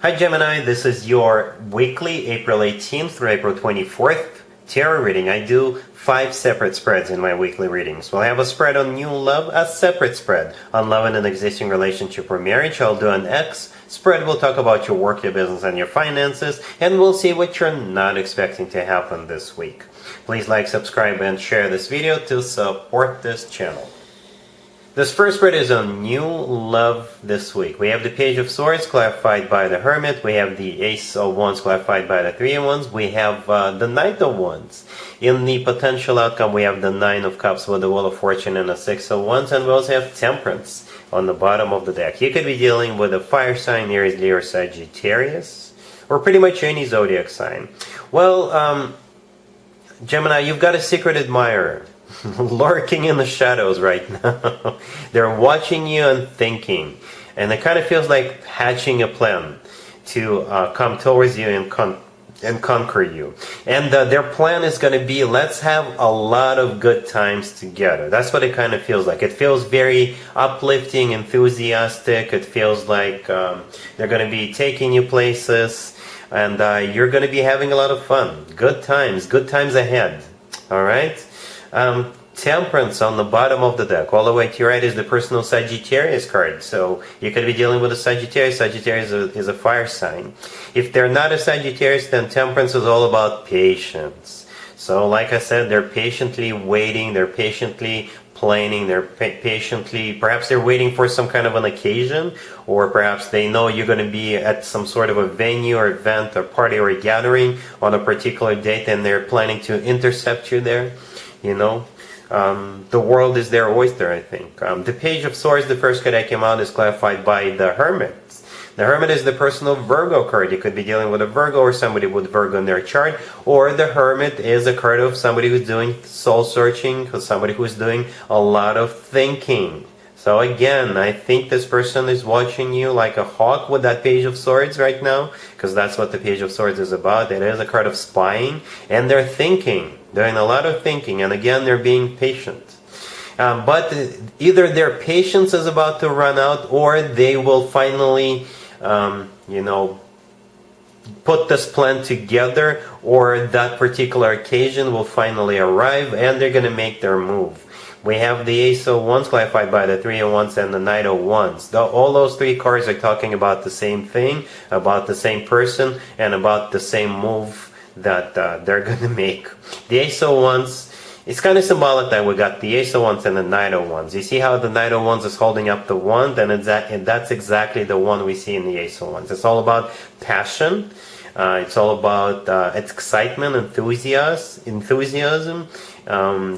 Hi Gemini, this is your weekly April 18th through April 24th tarot reading. I do 5 separate spreads in my weekly readings. We'll have a spread on new love, a separate spread on love in an existing relationship or marriage. I'll do an X spread. We'll talk about your work, your business, and your finances, and we'll see what you're not expecting to happen this week. Please like, subscribe, and share this video to support this channel. This first spread is on new love this week. We have the Page of Swords clarified by the Hermit. We have the Ace of Wands clarified by the Three of Wands. We have the Knight of Wands. In the potential outcome, we have the Nine of Cups with the Wheel of Fortune and the Six of Wands. And we also have Temperance on the bottom of the deck. You could be dealing with a fire sign, Aries, Leo, or Sagittarius, or pretty much any zodiac sign. Well, Gemini, you've got a secret admirer lurking in the shadows right now. They're watching you and thinking, and it kind of feels like hatching a plan to come towards you and conquer you. And their plan is going to be, let's have a lot of good times together. That's what it kind of feels like. It feels very uplifting, enthusiastic. It feels like they're going to be taking you places, and you're going to be having a lot of fun. Good times ahead. All right. Temperance on the bottom of the deck. All the way to your right is the personal Sagittarius card. So you could be dealing with a Sagittarius. Sagittarius is a fire sign. If they're not a Sagittarius, then Temperance is all about patience. So like I said, they're patiently waiting. They're patiently planning. They're perhaps they're waiting for some kind of an occasion, or perhaps they know you're going to be at some sort of a venue or event or party or a gathering on a particular date, and they're planning to intercept you there. You know, the world is their oyster, I think. The Page of Swords, the first card that came out, is clarified by the Hermit. The Hermit is the personal Virgo card. You could be dealing with a Virgo or somebody with Virgo in their chart. Or the Hermit is a card of somebody who's doing soul searching, or somebody who's doing a lot of thinking. So again, I think this person is watching you like a hawk with that Page of Swords right now, because that's what the Page of Swords is about. It is a card of spying, and they're thinking. They're doing a lot of thinking, and again, they're being patient. But either their patience is about to run out, or they will finally, put this plan together, or that particular occasion will finally arrive, and they're going to make their move. We have the Ace of Wands clarified by the Three of Wands and the Knight of Wands. All those 3 cards are talking about the same thing, about the same person, and about the same move that they're going to make. The Ace of Wands, it's kind of symbolic that we got the Ace of Wands and the Knight of Wands. You see how the Knight of Wands is holding up the wand, and that's exactly the one we see in the Ace of Wands. It's all about passion. It's all about excitement, enthusiasm,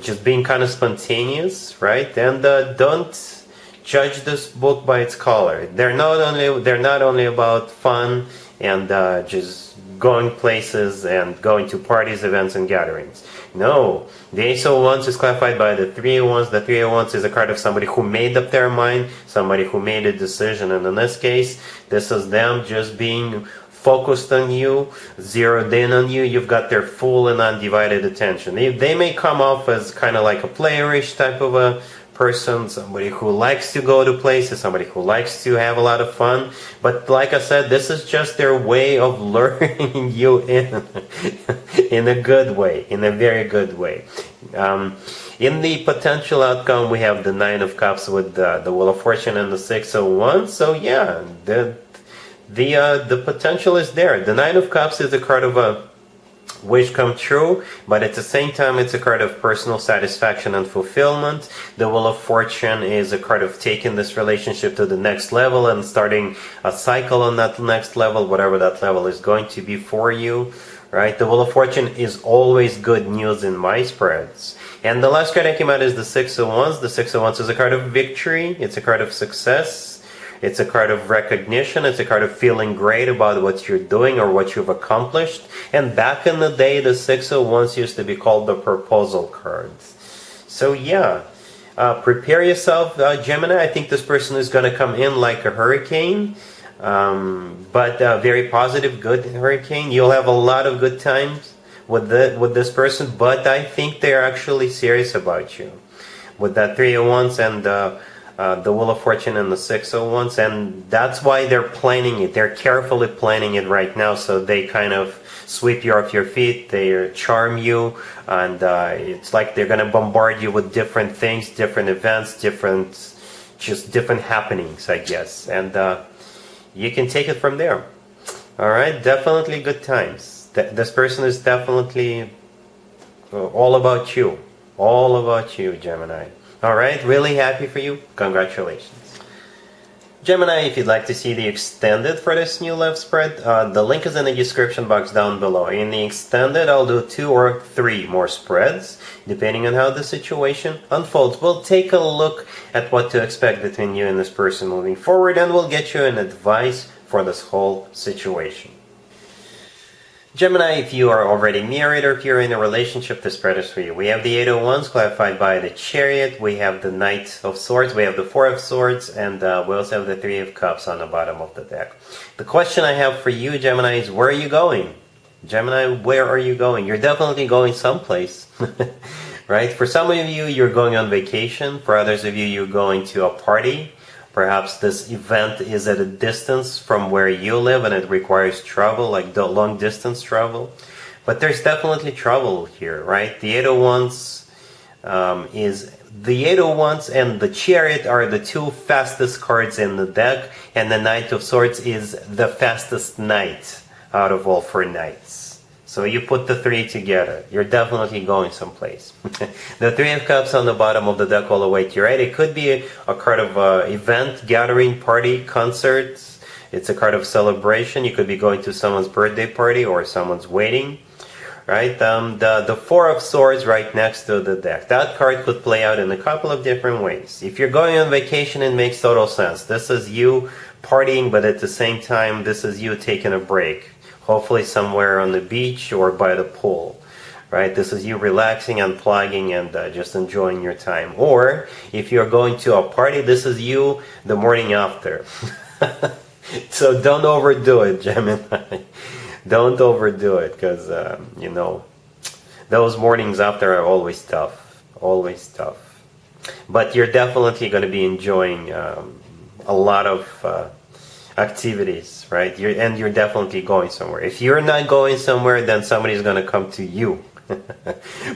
just being kind of spontaneous, right? And don't judge this book by its color. They're not only about fun and just going places and going to parties, events, and gatherings. No, the Ace of Wands is clarified by the Three of Wands. The Three of Wands is a card of somebody who made up their mind, somebody who made a decision, and in this case, this is them just being focused on you, zeroed in on you. You've got their full and undivided attention. They may come off as kind of like a playerish type of a person, somebody who likes to go to places, somebody who likes to have a lot of fun. But like I said, this is just their way of luring you in a good way, in a very good way. In the potential outcome, we have the Nine of Cups with the Wheel of Fortune and the Six of Wands. So yeah, the potential is there. The Nine of Cups is a card of a wish come true, but at the same time it's a card of personal satisfaction and fulfillment. The Wheel of Fortune is a card of taking this relationship to the next level and starting a cycle on that next level, whatever that level is going to be for you, right? The Wheel of Fortune is always good news in my spreads. And the last card that came out is the Six of Wands. The Six of Wands is a card of victory. It's a card of success. It's a card of recognition. It's a card of feeling great about what you're doing or what you've accomplished. And back in the day, the Six of Wands used to be called the proposal cards. So yeah, prepare yourself, Gemini. I think this person is going to come in like a hurricane, but a very positive, good hurricane. You'll have a lot of good times with this person, but I think they're actually serious about you. With that Three of Wands and the Wheel of Fortune and the Six of Wands, and that's why they're planning it. They're carefully planning it right now, so they kind of sweep you off your feet, they charm you, and it's like they're going to bombard you with different things, different events, different happenings, I guess, and you can take it from there. All right, definitely good times. This person is definitely all about you, Gemini. All right, really happy for you. Congratulations. Gemini, if you'd like to see the extended for this new love spread, the link is in the description box down below. In the extended, I'll do 2 or 3 more spreads, depending on how the situation unfolds. We'll take a look at what to expect between you and this person moving forward, and we'll get you an advice for this whole situation. Gemini, if you are already married or if you're in a relationship, this spread is for you. We have the 8 of Wands clarified by the Chariot, we have the Knight of Swords, we have the 4 of Swords, and we also have the 3 of Cups on the bottom of the deck. The question I have for you, Gemini, is where are you going? Gemini, where are you going? You're definitely going someplace, right? For some of you, you're going on vacation. For others of you, you're going to a party. Perhaps this event is at a distance from where you live and it requires travel, like the long distance travel. But there's definitely travel here, right? The 8 of Wands the 8 of Wands and the Chariot are the 2 fastest cards in the deck, and the Knight of Swords is the fastest knight out of all 4 knights. So you put the 3 together, you're definitely going someplace. The 3 of Cups on the bottom of the deck all the way to your right. It could be a card of event, gathering, party, concerts. It's a card of celebration. You could be going to someone's birthday party or someone's wedding, right? The 4 of Swords right next to the deck. That card could play out in a couple of different ways. If you're going on vacation, it makes total sense. This is you partying, but at the same time, this is you taking a break. Hopefully somewhere on the beach or by the pool, right? This is you relaxing, unplugging, and just enjoying your time. Or if you're going to a party, this is you the morning after. So don't overdo it, Gemini. Don't overdo it, because, you know, those mornings after are always tough. Always tough. But you're definitely going to be enjoying a lot of activities, right? You're definitely going somewhere. If you're not going somewhere, then somebody's going to come to you.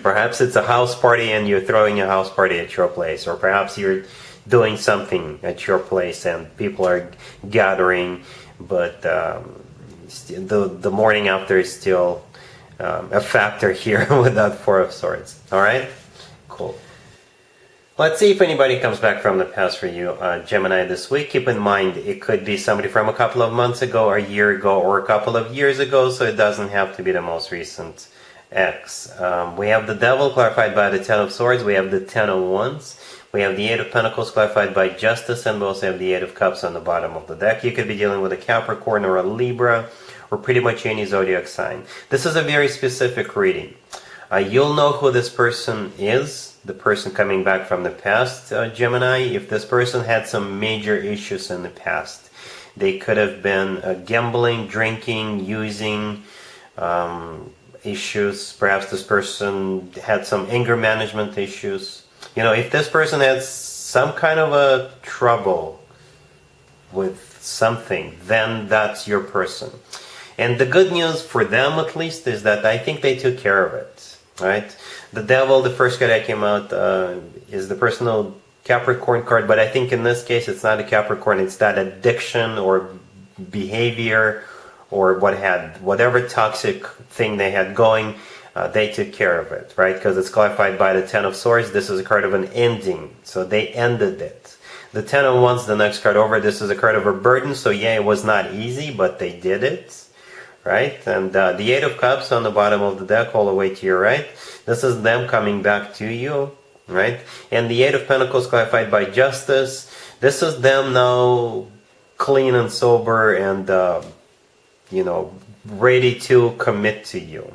Perhaps it's a house party and you're throwing a house party at your place, or perhaps you're doing something at your place and people are gathering, but the morning after is still a factor here with that 4 of Swords. All right, cool. Let's see if anybody comes back from the past for you, Gemini, this week. Keep in mind, it could be somebody from a couple of months ago, a year ago, or a couple of years ago, so it doesn't have to be the most recent ex. We have the Devil clarified by the 10 of Swords. We have the 10 of Wands. We have the 8 of Pentacles clarified by Justice, and we also have the 8 of Cups on the bottom of the deck. You could be dealing with a Capricorn or a Libra, or pretty much any zodiac sign. This is a very specific reading. You'll know who this person is, the person coming back from the past, Gemini. If this person had some major issues in the past, they could have been gambling, drinking, using issues. Perhaps this person had some anger management issues. You know, if this person has some kind of a trouble with something, then that's your person. And the good news for them, at least, is that I think they took care of it, right? The Devil, the first card that came out, is the personal Capricorn card, but I think in this case it's not a Capricorn, it's that addiction or behavior or whatever toxic thing they had going, they took care of it, right? Because it's clarified by the 10 of Swords. This is a card of an ending, so they ended it. The 10 of Wands, the next card over, this is a card of a burden, so yeah, it was not easy, but they did it. Right? And the 8 of Cups on the bottom of the deck all the way to your right. This is them coming back to you, right? And the 8 of Pentacles clarified by Justice. This is them now clean and sober and, you know, ready to commit to you.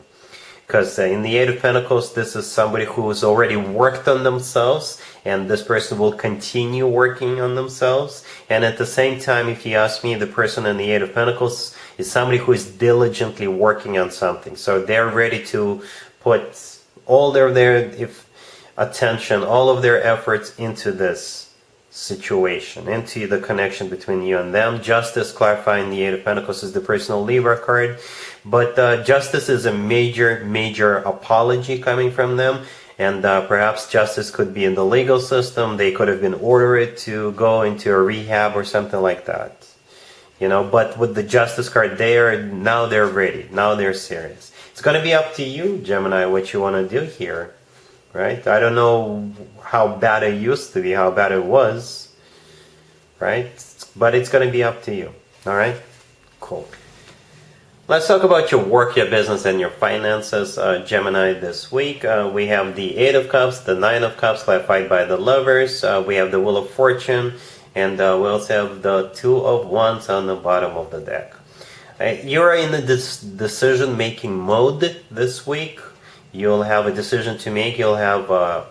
Because in the 8 of Pentacles, this is somebody who has already worked on themselves, and this person will continue working on themselves. And at the same time, if you ask me, the person in the 8 of Pentacles is somebody who is diligently working on something. So they're ready to put all their attention, all of their efforts into this situation, into the connection between you and them. Justice, clarifying the Eight of Pentacles, is the personal Libra card. But justice is a major apology coming from them. And perhaps justice could be in the legal system. They could have been ordered to go into a rehab or something like that. You know, but with the justice card there, now they're ready. Now they're serious. It's going to be up to you, Gemini, what you want to do here. Right? I don't know how bad it used to be, how bad it was. Right? But it's going to be up to you. Alright? Cool. Let's talk about your work, your business, and your finances, Gemini, this week. We have the Eight of Cups, the Nine of Cups, clarified by the Lovers. We have the Wheel of Fortune, and we also have the Two of Wands on the bottom of the deck. You're in the decision-making mode this week. You'll have a decision to make. You'll have a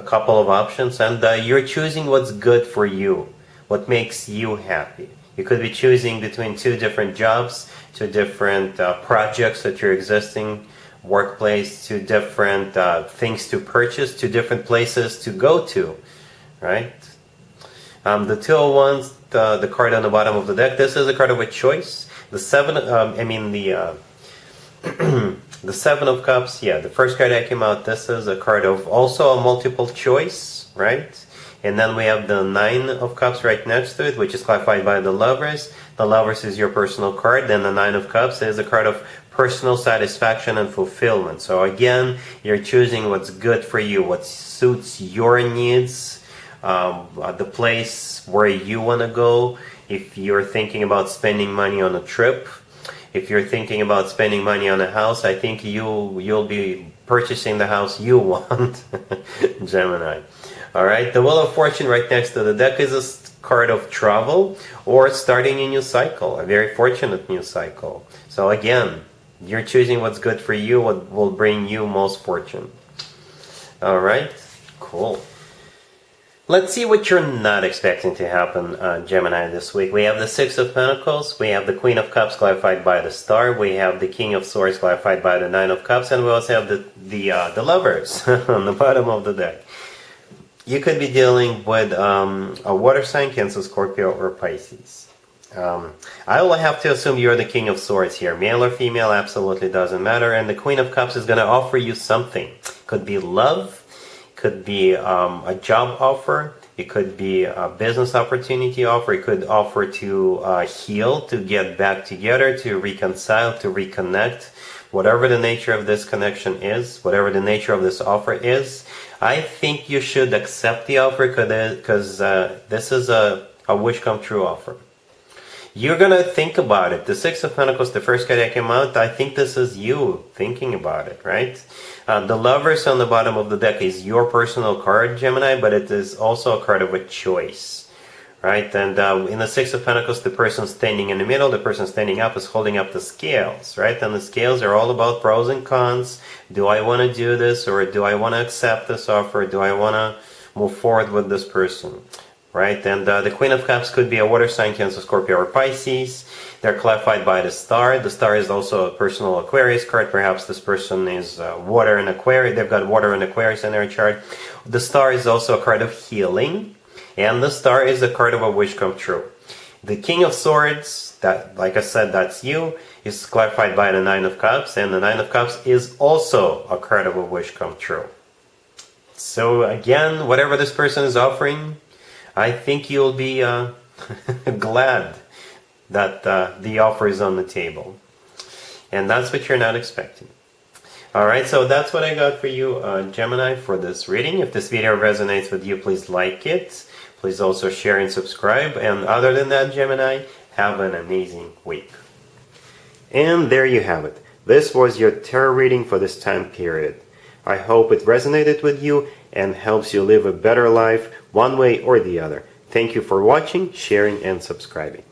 couple of options, and you're choosing what's good for you, what makes you happy. You could be choosing between two different jobs, two different projects at your existing workplace, two different things to purchase, two different places to go to, right? The Two of Wands, the card on the bottom of the deck, this is a card of a choice. The Seven, the Seven of Cups, yeah, the first card that came out, this is a card of also a multiple choice, right? And then we have the Nine of Cups right next to it, which is clarified by the Lovers. The Lovers is your personal card. Then the Nine of Cups is a card of personal satisfaction and fulfillment. So again, you're choosing what's good for you, what suits your needs, the place where you want to go. If you're thinking about spending money on a trip, if you're thinking about spending money on a house, I think you'll be purchasing the house you want, Gemini. Alright, the Wheel of Fortune right next to the deck is a card of travel or starting a new cycle, a very fortunate new cycle. So again, you're choosing what's good for you, what will bring you most fortune. Alright, cool. Let's see what you're not expecting to happen, Gemini, this week. We have the Six of Pentacles, we have the Queen of Cups clarified by the Star, we have the King of Swords clarified by the Nine of Cups, and we also have the Lovers on the bottom of the deck. You could be dealing with a water sign, Cancer, Scorpio, or Pisces. I will have to assume you're the King of Swords here. Male or female, absolutely doesn't matter. And the Queen of Cups is going to offer you something. Could be love, could be a job offer, it could be a business opportunity offer, it could offer to heal, to get back together, to reconcile, to reconnect. Whatever the nature of this connection is, whatever the nature of this offer is, I think you should accept the offer because this is a wish come true offer. You're going to think about it. The Six of Pentacles, the first card that came out, I think this is you thinking about it, right? The Lovers on the bottom of the deck is your personal card, Gemini, but it is also a card of a choice. Right, and in the Six of Pentacles, the person standing in the middle, the person standing up is holding up the scales, right? And the scales are all about pros and cons. Do I want to do this, or do I want to accept this offer? Do I want to move forward with this person, right? And the Queen of Cups could be a water sign, Cancer, Scorpio, or Pisces. They're clarified by the Star. The Star is also a personal Aquarius card. Perhaps this person is water and Aquarius. They've got water and Aquarius in their chart. The Star is also a card of healing. And the Star is a card of a wish come true. The King of Swords, that, like I said, that's you, is clarified by the Nine of Cups. And the Nine of Cups is also a card of a wish come true. So again, whatever this person is offering, I think you'll be glad that the offer is on the table. And that's what you're not expecting. Alright, so that's what I got for you, Gemini, for this reading. If this video resonates with you, please like it. Please also share and subscribe. And other than that, Gemini, have an amazing week. And there you have it. This was your tarot reading for this time period. I hope it resonated with you and helps you live a better life one way or the other. Thank you for watching, sharing, and subscribing.